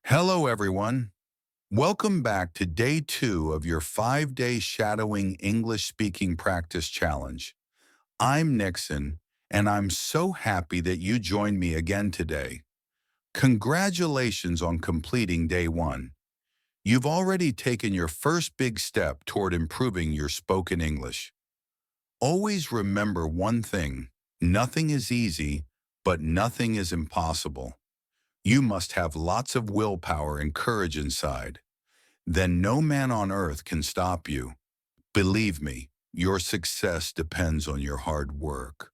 Hello, everyone. Welcome back to day 2 of your 5-day shadowing English speaking practice challenge. I'm Nixon, and I'm so happy that you joined me again today. Congratulations on completing day 1. You've already taken your first big step toward improving your spoken English. Always remember one thing: nothing is easy, but nothing is impossible. You must have lots of willpower and courage inside. Then no man on earth can stop you. Believe me, your success depends on your hard work.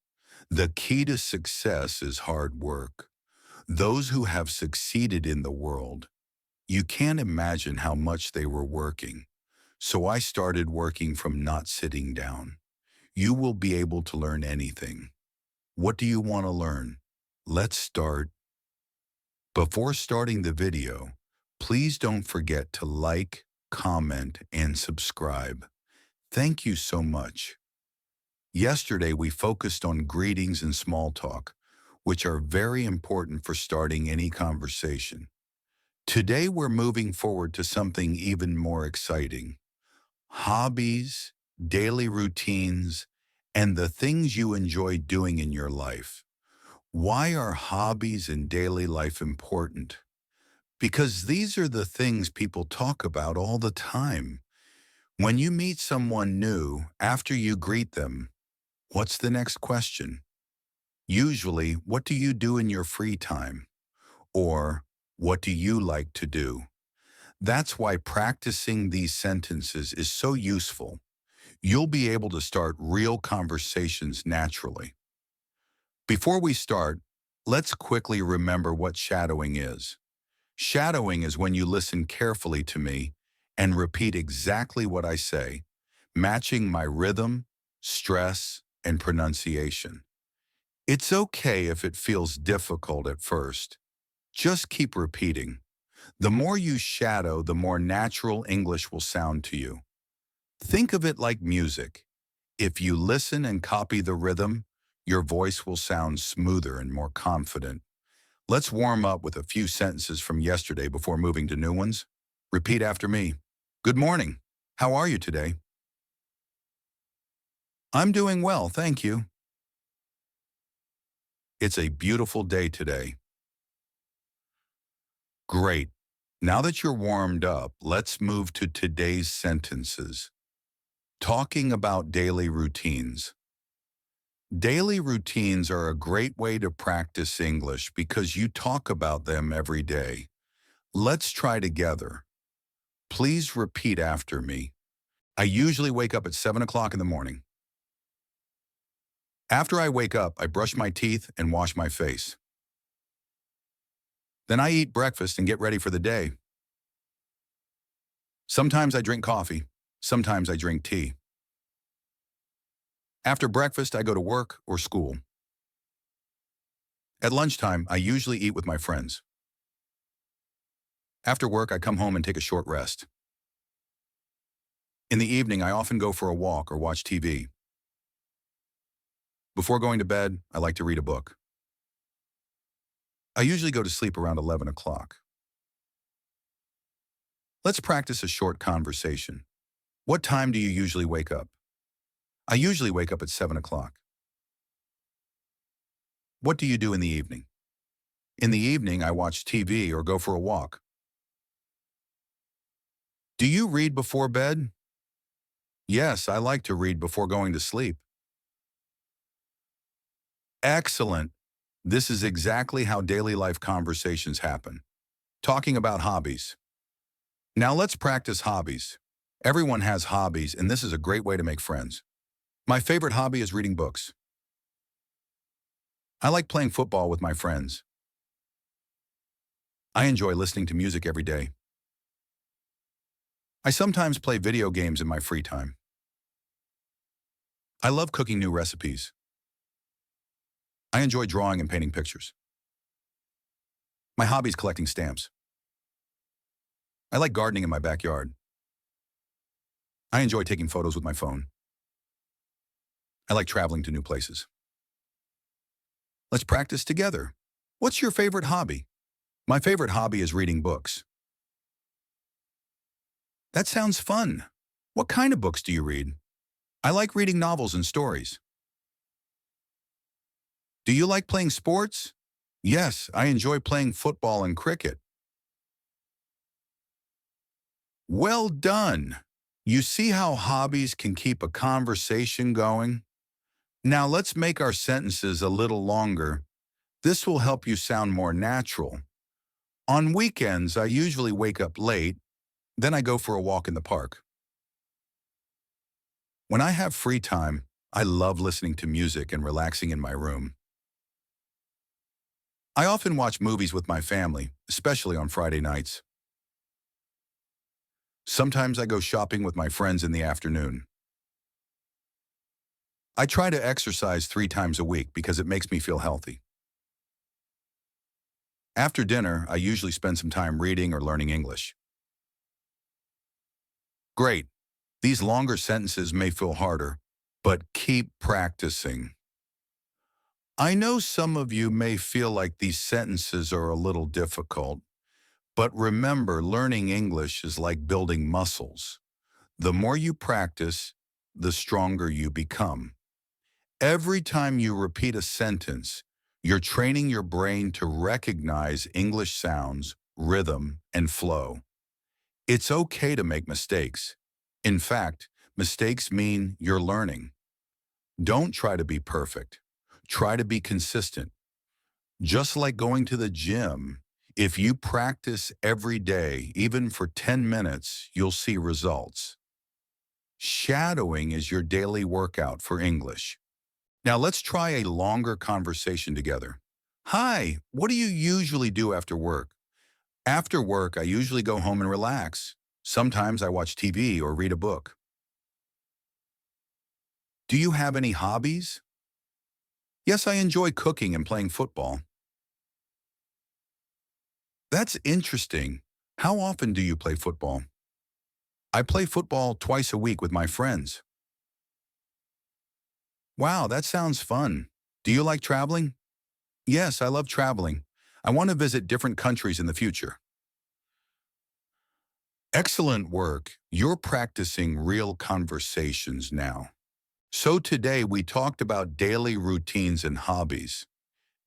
The key to success is hard work. Those who have succeeded in the world, you can't imagine how much they were working. So I started working from not sitting down. You will be able to learn anything. What do you want to learn? Let's start. Before starting the video, please don't forget to like, comment, and subscribe. Thank you so much. Yesterday, we focused on greetings and small talk, which are very important for starting any conversation. Today, we're moving forward to something even more exciting: hobbies, daily routines, and the things you enjoy doing in your life. Why are hobbies and daily life important? Because these are the things people talk about all the time. When you meet someone new, after you greet them, what's the next question? Usually, what do you do in your free time? Or, what do you like to do? That's why practicing these sentences is so useful. You'll be able to start real conversations naturally. Before we start, let's quickly remember what shadowing is. Shadowing is when you listen carefully to me and repeat exactly what I say, matching my rhythm, stress, and pronunciation. It's okay if it feels difficult at first. Just keep repeating. The more you shadow, the more natural English will sound to you. Think of it like music. If you listen and copy the rhythm, your voice will sound smoother and more confident. Let's warm up with a few sentences from yesterday before moving to new ones. Repeat after me. Good morning. How are you today? I'm doing well, thank you. It's a beautiful day today. Great. Now that you're warmed up, let's move to today's sentences. Talking about daily routines. Daily routines are a great way to practice English because you talk about them every day. Let's try together. Please repeat after me. I usually wake up at 7 o'clock in the morning. After I wake up, I brush my teeth and wash my face. Then I eat breakfast and get ready for the day. Sometimes I drink coffee. Sometimes I drink tea. After breakfast, I go to work or school. At lunchtime, I usually eat with my friends. After work, I come home and take a short rest. In the evening, I often go for a walk or watch TV. Before going to bed, I like to read a book. I usually go to sleep around 11 o'clock. Let's practice a short conversation. What time do you usually wake up? I usually wake up at 7 o'clock. What do you do in the evening? In the evening, I watch TV or go for a walk. Do you read before bed? Yes, I like to read before going to sleep. Excellent. This is exactly how daily life conversations happen. Talking about hobbies. Now let's practice hobbies. Everyone has hobbies, and this is a great way to make friends. My favorite hobby is reading books. I like playing football with my friends. I enjoy listening to music every day. I sometimes play video games in my free time. I love cooking new recipes. I enjoy drawing and painting pictures. My hobby is collecting stamps. I like gardening in my backyard. I enjoy taking photos with my phone. I like traveling to new places. Let's practice together. What's your favorite hobby? My favorite hobby is reading books. That sounds fun. What kind of books do you read? I like reading novels and stories. Do you like playing sports? Yes, I enjoy playing football and cricket. Well done. You see how hobbies can keep a conversation going? Now let's make our sentences a little longer. This will help you sound more natural. On weekends, I usually wake up late, then I go for a walk in the park. When I have free time, I love listening to music and relaxing in my room. I often watch movies with my family, especially on Friday nights. Sometimes I go shopping with my friends in the afternoon. I try to exercise 3 times a week because it makes me feel healthy. After dinner, I usually spend some time reading or learning English. Great. These longer sentences may feel harder, but keep practicing. I know some of you may feel like these sentences are a little difficult, but remember, learning English is like building muscles. The more you practice, the stronger you become. Every time you repeat a sentence, you're training your brain to recognize English sounds, rhythm, and flow. It's okay to make mistakes. In fact, mistakes mean you're learning. Don't try to be perfect. Try to be consistent. Just like going to the gym, if you practice every day, even for 10 minutes, you'll see results. Shadowing is your daily workout for English. Now let's try a longer conversation together. Hi, what do you usually do after work? After work, I usually go home and relax. Sometimes I watch TV or read a book. Do you have any hobbies? Yes, I enjoy cooking and playing football. That's interesting. How often do you play football? I play football twice a week with my friends. Wow, that sounds fun. Do you like traveling? Yes, I love traveling. I want to visit different countries in the future. Excellent work. You're practicing real conversations now. So today we talked about daily routines and hobbies.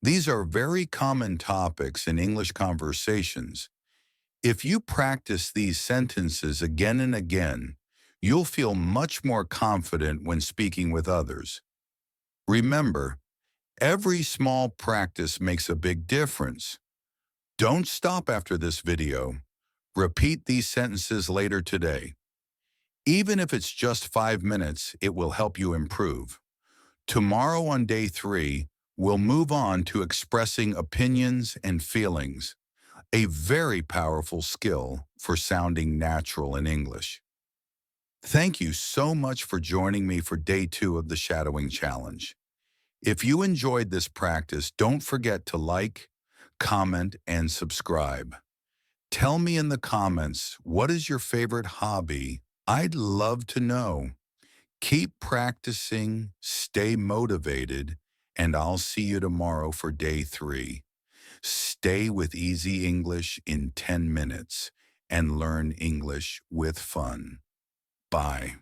These are very common topics in English conversations. If you practice these sentences again and again, you'll feel much more confident when speaking with others. Remember, every small practice makes a big difference. Don't stop after this video. Repeat these sentences later today. Even if it's just 5 minutes, it will help you improve. Tomorrow on day 3, we'll move on to expressing opinions and feelings, a very powerful skill for sounding natural in English. Thank you so much for joining me for day 2 of the Shadowing Challenge. If you enjoyed this practice, don't forget to like, comment, and subscribe. Tell me in the comments, what is your favorite hobby? I'd love to know. Keep practicing, stay motivated, and I'll see you tomorrow for day 3. Stay with Easy English in 10 minutes and learn English with fun. Bye.